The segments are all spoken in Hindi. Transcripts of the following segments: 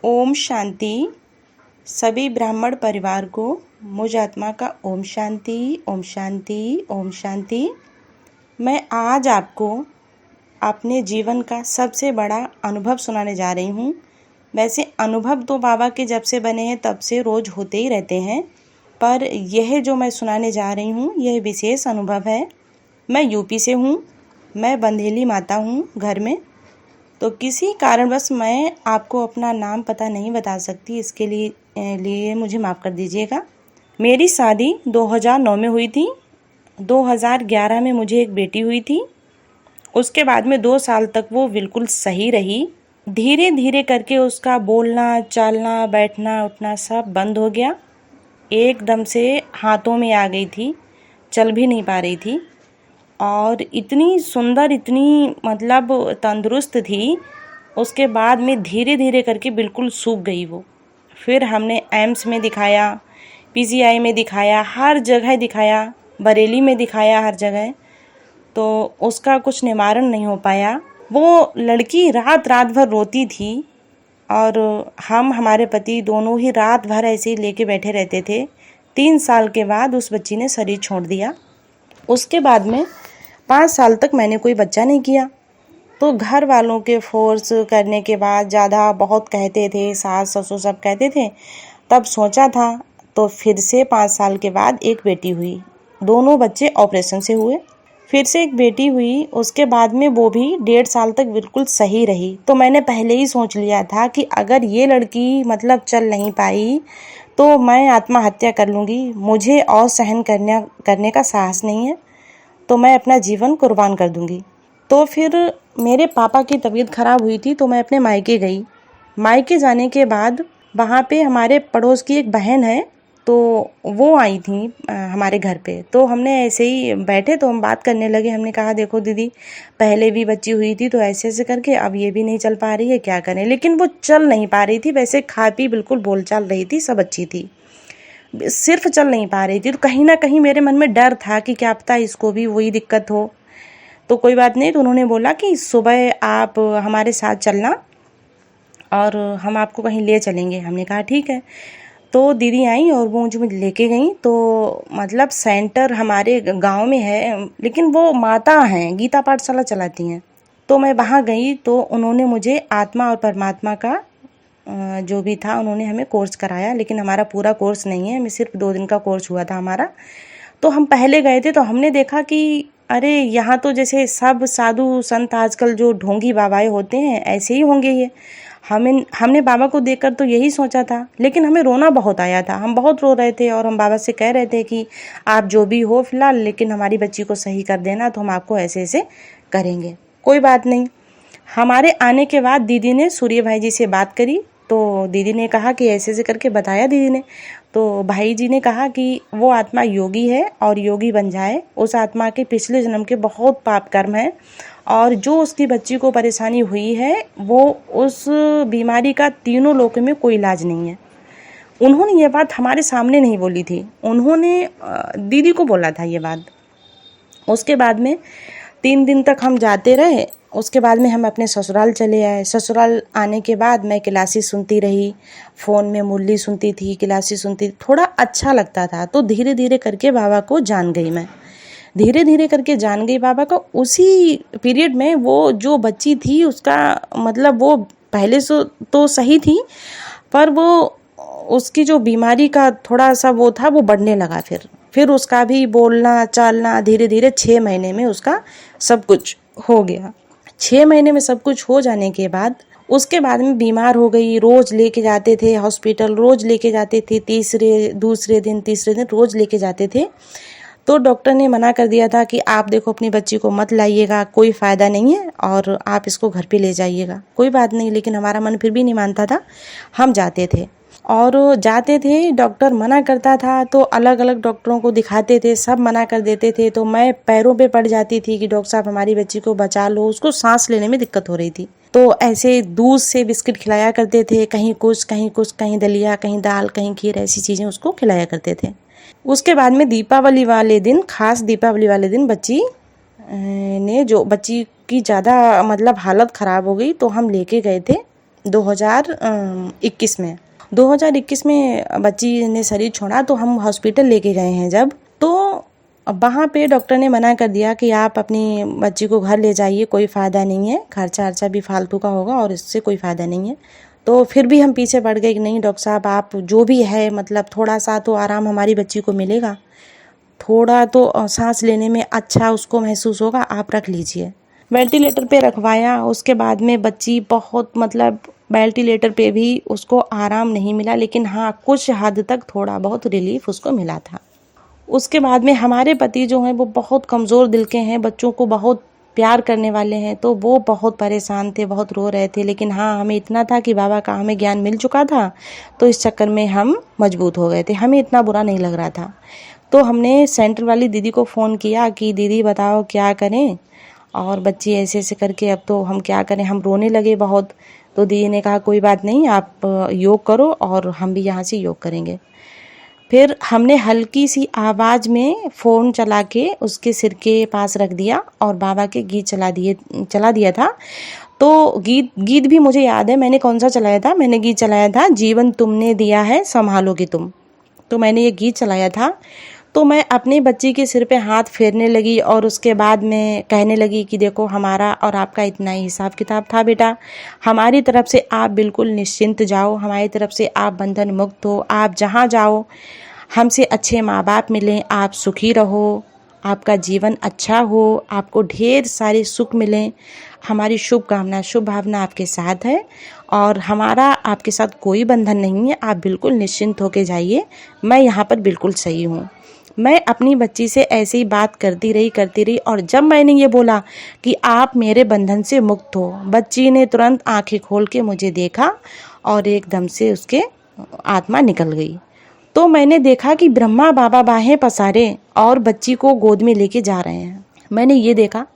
ओम शांति। सभी ब्राह्मण परिवार को मुझ आत्मा का ओम शांति, ओम शांति, ओम शांति। मैं आज आपको अपने जीवन का सबसे बड़ा अनुभव सुनाने जा रही हूँ। वैसे अनुभव तो बाबा के जब से बने हैं तब से रोज़ होते ही रहते हैं, पर यह जो मैं सुनाने जा रही हूँ यह विशेष अनुभव है। मैं यूपी से हूँ, मैं बंधेली माता हूँ घर में। तो किसी कारणवश मैं आपको अपना नाम पता नहीं बता सकती, इसके लिए मुझे माफ़ कर दीजिएगा। मेरी शादी 2009 में हुई थी। 2011 में मुझे एक बेटी हुई थी। उसके बाद में 2 साल तक वो बिल्कुल सही रही। धीरे धीरे करके उसका बोलना, चालना, बैठना, उठना सब बंद हो गया। एकदम से हाथों में आ गई थी, चल भी नहीं पा रही थी और इतनी सुंदर, इतनी मतलब तंदुरुस्त थी। उसके बाद में धीरे धीरे करके बिल्कुल सूख गई वो। फिर हमने एम्स में दिखाया, पीजीआई में दिखाया, हर जगह दिखाया, बरेली में दिखाया, हर जगह, तो उसका कुछ निवारण नहीं हो पाया। वो लड़की रात रात भर रोती थी और हमारे पति दोनों ही रात भर ऐसे ही लेके बैठे रहते थे। 3 साल के बाद उस बच्ची ने शरीर छोड़ दिया। उसके बाद में 5 साल तक मैंने कोई बच्चा नहीं किया। तो घर वालों के फोर्स करने के बाद, ज़्यादा बहुत कहते थे, सास ससुर सब कहते थे, तब सोचा था। तो फिर से 5 साल के बाद एक बेटी हुई। दोनों बच्चे ऑपरेशन से हुए। फिर से एक बेटी हुई। उसके बाद में वो भी 1.5 साल तक बिल्कुल सही रही। तो मैंने पहले ही सोच लिया था कि अगर ये लड़की मतलब चल नहीं पाई तो मैं आत्महत्या कर लूँगी। मुझे और सहन करने का साहस नहीं है, तो मैं अपना जीवन कुर्बान कर दूंगी। तो फिर मेरे पापा की तबीयत ख़राब हुई थी, तो मैं अपने मायके गई। मायके जाने के बाद वहाँ पे हमारे पड़ोस की एक बहन है, तो वो आई थी हमारे घर पे। तो हमने ऐसे ही बैठे तो हम बात करने लगे। हमने कहा, देखो दीदी, पहले भी बच्ची हुई थी तो ऐसे ऐसे करके, अब ये भी नहीं चल पा रही है, क्या करें। लेकिन वो चल नहीं पा रही थी। वैसे खा पी बिल्कुल बोलचाल रही थी, सब अच्छी थी, सिर्फ चल नहीं पा रही थी। तो कहीं ना कहीं मेरे मन में डर था कि क्या पता इसको भी वही दिक्कत हो। तो कोई बात नहीं। तो उन्होंने बोला कि सुबह आप हमारे साथ चलना और हम आपको कहीं ले चलेंगे। हमने कहा ठीक है। तो दीदी आई और वो मुझे लेके गई। तो मतलब सेंटर हमारे गांव में है, लेकिन वो माता हैं, गीता पाठशाला चलाती हैं। तो मैं वहाँ गई तो उन्होंने मुझे आत्मा और परमात्मा का जो भी था उन्होंने हमें कोर्स कराया। लेकिन हमारा पूरा कोर्स नहीं है, हमें सिर्फ 2 दिन का कोर्स हुआ था हमारा। तो हम पहले गए थे तो हमने देखा कि अरे यहाँ तो जैसे सब साधु संत आजकल जो ढोंगी बाबाएं होते हैं ऐसे ही होंगे ये। हमने बाबा को देखकर तो यही सोचा था, लेकिन हमें रोना बहुत आया था। हम बहुत रो रहे थे और हम बाबा से कह रहे थे कि आप जो भी हो फिलहाल, लेकिन हमारी बच्ची को सही कर देना, तो हम आपको ऐसे ऐसे करेंगे। कोई बात नहीं। हमारे आने के बाद दीदी ने सूर्य भाई जी से बात करी। तो दीदी ने कहा कि ऐसे ऐसे करके बताया दीदी ने। तो भाई जी ने कहा कि वो आत्मा योगी है और योगी बन जाए। उस आत्मा के पिछले जन्म के बहुत पाप कर्म हैं और जो उसकी बच्ची को परेशानी हुई है वो उस बीमारी का तीनों लोक में कोई इलाज नहीं है। उन्होंने ये बात हमारे सामने नहीं बोली थी, उन्होंने दीदी को बोला था ये बात। उसके बाद में 3 दिन तक हम जाते रहे। उसके बाद में हम अपने ससुराल चले आए। ससुराल आने के बाद मैं क्लासेस सुनती रही, फ़ोन में मुरली सुनती थी, क्लासेस सुनती थी, थोड़ा अच्छा लगता था। तो धीरे धीरे करके बाबा को जान गई मैं, धीरे धीरे करके जान गई बाबा को। उसी पीरियड में वो जो बच्ची थी उसका मतलब वो पहले से तो सही थी, पर वो उसकी जो बीमारी का थोड़ा सा वो था वो बढ़ने लगा। फिर उसका भी बोलना चालना धीरे धीरे 6 महीने में उसका सब कुछ हो गया। 6 महीने में सब कुछ हो जाने के बाद उसके बाद में बीमार हो गई। रोज़ लेके जाते थे हॉस्पिटल, रोज़ लेके जाते थे, तीसरे दिन रोज़ लेके जाते थे। तो डॉक्टर ने मना कर दिया था कि आप देखो अपनी बच्ची को मत लाइएगा, कोई फ़ायदा नहीं है, और आप इसको घर पे ले जाइएगा। कोई बात नहीं, लेकिन हमारा मन फिर भी नहीं मानता था। हम जाते थे और जाते थे, डॉक्टर मना करता था तो अलग अलग डॉक्टरों को दिखाते थे, सब मना कर देते थे। तो मैं पैरों पे पड़ जाती थी कि डॉक्टर साहब हमारी बच्ची को बचा लो, उसको सांस लेने में दिक्कत हो रही थी। तो ऐसे दूध से बिस्किट खिलाया करते थे, कहीं कुछ कहीं कुछ, कहीं दलिया, कहीं दाल, कहीं खीर, ऐसी चीज़ें उसको खिलाया करते थे। उसके बाद में दीपावली वाले दिन, खास दीपावली वाले दिन बच्ची की ज़्यादा मतलब हालत ख़राब हो गई, तो हम लेके गए थे 2021 में 2021 में बच्ची ने शरीर छोड़ा तो हम हॉस्पिटल लेके गए हैं जब, तो वहाँ पे डॉक्टर ने मना कर दिया कि आप अपनी बच्ची को घर ले जाइए, कोई फ़ायदा नहीं है, खर्चा अर्चा भी फालतू का होगा और इससे कोई फ़ायदा नहीं है। तो फिर भी हम पीछे पड़ गए कि नहीं डॉक्टर साहब, आप जो भी है मतलब थोड़ा सा तो आराम हमारी बच्ची को मिलेगा, थोड़ा तो सांस लेने में अच्छा उसको महसूस होगा, आप रख लीजिए। वेंटिलेटर पे रखवाया। उसके बाद में बच्ची बहुत मतलब वेंटिलेटर पे भी उसको आराम नहीं मिला, लेकिन हाँ कुछ हद तक थोड़ा बहुत रिलीफ उसको मिला था। उसके बाद में हमारे पति जो हैं वो बहुत कमज़ोर दिल के हैं, बच्चों को बहुत प्यार करने वाले हैं, तो वो बहुत परेशान थे, बहुत रो रहे थे। लेकिन हाँ हमें इतना था कि बाबा का हमें ज्ञान मिल चुका था, तो इस चक्कर में हम मजबूत हो गए थे, हमें इतना बुरा नहीं लग रहा था। तो हमने सेंटर वाली दीदी को फ़ोन किया कि दीदी बताओ क्या करें, और बच्ची ऐसे ऐसे करके अब तो हम क्या करें, हम रोने लगे बहुत। तो दीदी ने कहा कोई बात नहीं, आप योग करो और हम भी यहाँ से योग करेंगे। फिर हमने हल्की सी आवाज़ में फ़ोन चला के उसके सिर के पास रख दिया और बाबा के गीत चला दिया था। तो गीत भी मुझे याद है, मैंने कौन सा चलाया था, मैंने गीत चलाया था जीवन तुमने दिया है संभालोगे तुम। तो मैंने ये गीत चलाया था। तो मैं अपनी बच्ची के सिर पे हाथ फेरने लगी और उसके बाद मैं कहने लगी कि देखो हमारा और आपका इतना ही हिसाब किताब था बेटा, हमारी तरफ से आप बिल्कुल निश्चिंत जाओ, हमारी तरफ से आप बंधन मुक्त हो, आप जहाँ जाओ हमसे अच्छे माँ बाप मिलें, आप सुखी रहो, आपका जीवन अच्छा हो, आपको ढेर सारे सुख मिलें, हमारी शुभकामना शुभ भावना आपके साथ है और हमारा आपके साथ कोई बंधन नहीं है, आप बिल्कुल निश्चिंत होके जाइए, मैं यहाँ पर बिल्कुल सही हूँ। मैं अपनी बच्ची से ऐसे ही बात करती रही और जब मैंने ये बोला कि आप मेरे बंधन से मुक्त हो, बच्ची ने तुरंत आंखें खोल के मुझे देखा और एकदम से उसके आत्मा निकल गई। तो मैंने देखा कि ब्रह्मा बाबा बाहें पसारे और बच्ची को गोद में लेके जा रहे हैं। मैंने ये देखा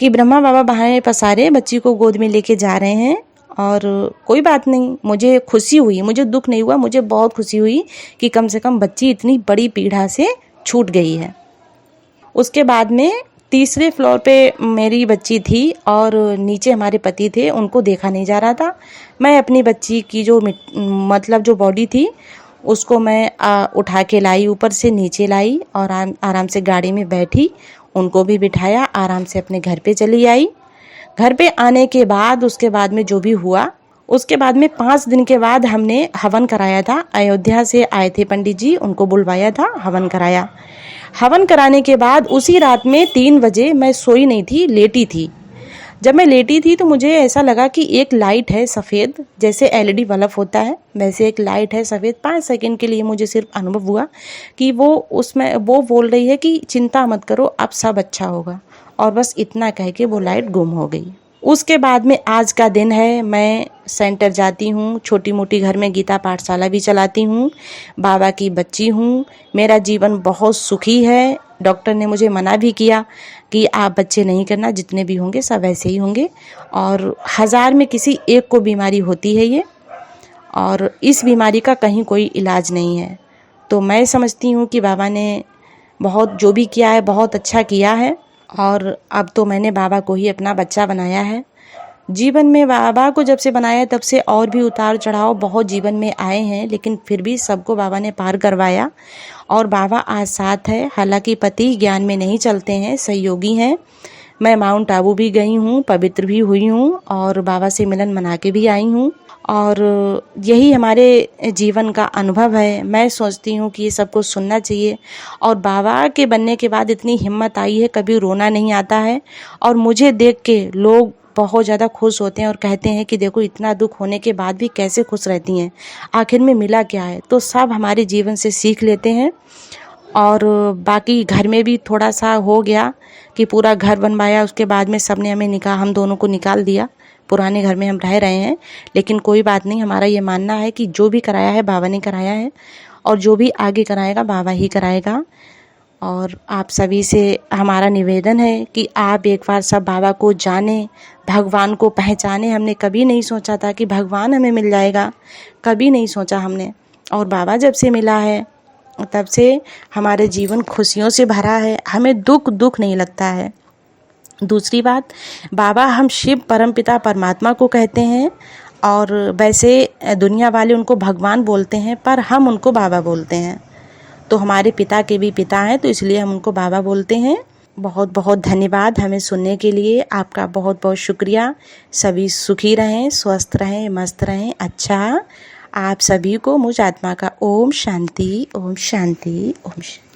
कि ब्रह्मा बाबा बाहें पसारे बच्ची को गोद में लेके जा रहे हैं और कोई बात नहीं, मुझे खुशी हुई, मुझे दुख नहीं हुआ, मुझे बहुत खुशी हुई कि कम से कम बच्ची इतनी बड़ी पीड़ा से छूट गई है। उसके बाद में तीसरे फ्लोर पे मेरी बच्ची थी और नीचे हमारे पति थे, उनको देखा नहीं जा रहा था। मैं अपनी बच्ची की जो मतलब जो बॉडी थी उसको मैं उठा के लाई, ऊपर से नीचे लाई और आराम से गाड़ी में बैठी, उनको भी बिठाया, आराम से अपने घर पे चली आई। घर पे आने के बाद उसके बाद में जो भी हुआ, उसके बाद में 5 दिन के बाद हमने हवन कराया था। अयोध्या से आए थे पंडित जी, उनको बुलवाया था, हवन कराया। हवन कराने के बाद उसी रात में 3 बजे मैं सोई नहीं थी, लेटी थी। जब मैं लेटी थी तो मुझे ऐसा लगा कि एक लाइट है सफ़ेद, जैसे LED बल्ब होता है वैसे एक लाइट है सफ़ेद। 5 सेकंड के लिए मुझे सिर्फ अनुभव हुआ कि वो बोल रही है कि चिंता मत करो, अब सब अच्छा होगा, और बस इतना कह के वो लाइट गुम हो गई। उसके बाद में आज का दिन है, मैं सेंटर जाती हूँ, छोटी मोटी घर में गीता पाठशाला भी चलाती हूँ, बाबा की बच्ची हूँ, मेरा जीवन बहुत सुखी है। डॉक्टर ने मुझे मना भी किया कि आप बच्चे नहीं करना, जितने भी होंगे सब ऐसे ही होंगे और 1000 में किसी एक को बीमारी होती है ये, और इस बीमारी का कहीं कोई इलाज नहीं है। तो मैं समझती हूँ कि बाबा ने बहुत जो भी किया है बहुत अच्छा किया है और अब तो मैंने बाबा को ही अपना बच्चा बनाया है। जीवन में बाबा को जब से बनाया तब से और भी उतार चढ़ाव बहुत जीवन में आए हैं, लेकिन फिर भी सबको बाबा ने पार करवाया और बाबा आज साथ है। हालांकि पति ज्ञान में नहीं चलते हैं, सहयोगी हैं। मैं माउंट आबू भी गई हूँ, पवित्र भी हुई हूँ और बाबा से मिलन मना के भी आई हूँ और यही हमारे जीवन का अनुभव है। मैं सोचती हूँ कि ये सबको सुनना चाहिए और बाबा के बनने के बाद इतनी हिम्मत आई है, कभी रोना नहीं आता है और मुझे देख के लोग बहुत ज़्यादा खुश होते हैं और कहते हैं कि देखो इतना दुख होने के बाद भी कैसे खुश रहती हैं, आखिर में मिला क्या है। तो सब हमारे जीवन से सीख लेते हैं और बाकी घर में भी थोड़ा सा हो गया कि पूरा घर बनवाया, उसके बाद में सबने हम दोनों को निकाल दिया। पुराने घर में हम रह रहे हैं, लेकिन कोई बात नहीं, हमारा ये मानना है कि जो भी कराया है बाबा ने कराया है और जो भी आगे कराएगा बाबा ही कराएगा। और आप सभी से हमारा निवेदन है कि आप एक बार सब बाबा को जानें, भगवान को पहचानें। हमने कभी नहीं सोचा था कि भगवान हमें मिल जाएगा, कभी नहीं सोचा हमने, और बाबा जब से मिला है तब से हमारे जीवन खुशियों से भरा है, हमें दुख नहीं लगता है। दूसरी बात, बाबा हम शिव परमपिता परमात्मा को कहते हैं और वैसे दुनिया वाले उनको भगवान बोलते हैं, पर हम उनको बाबा बोलते हैं। तो हमारे पिता के भी पिता हैं, तो इसलिए हम उनको बाबा बोलते हैं। बहुत बहुत धन्यवाद हमें सुनने के लिए। आपका बहुत बहुत शुक्रिया। सभी सुखी रहें, स्वस्थ रहें, मस्त रहें। अच्छा, आप सभी को मुझ आत्मा का ओम शांति, ओम शांति, ओम शांति।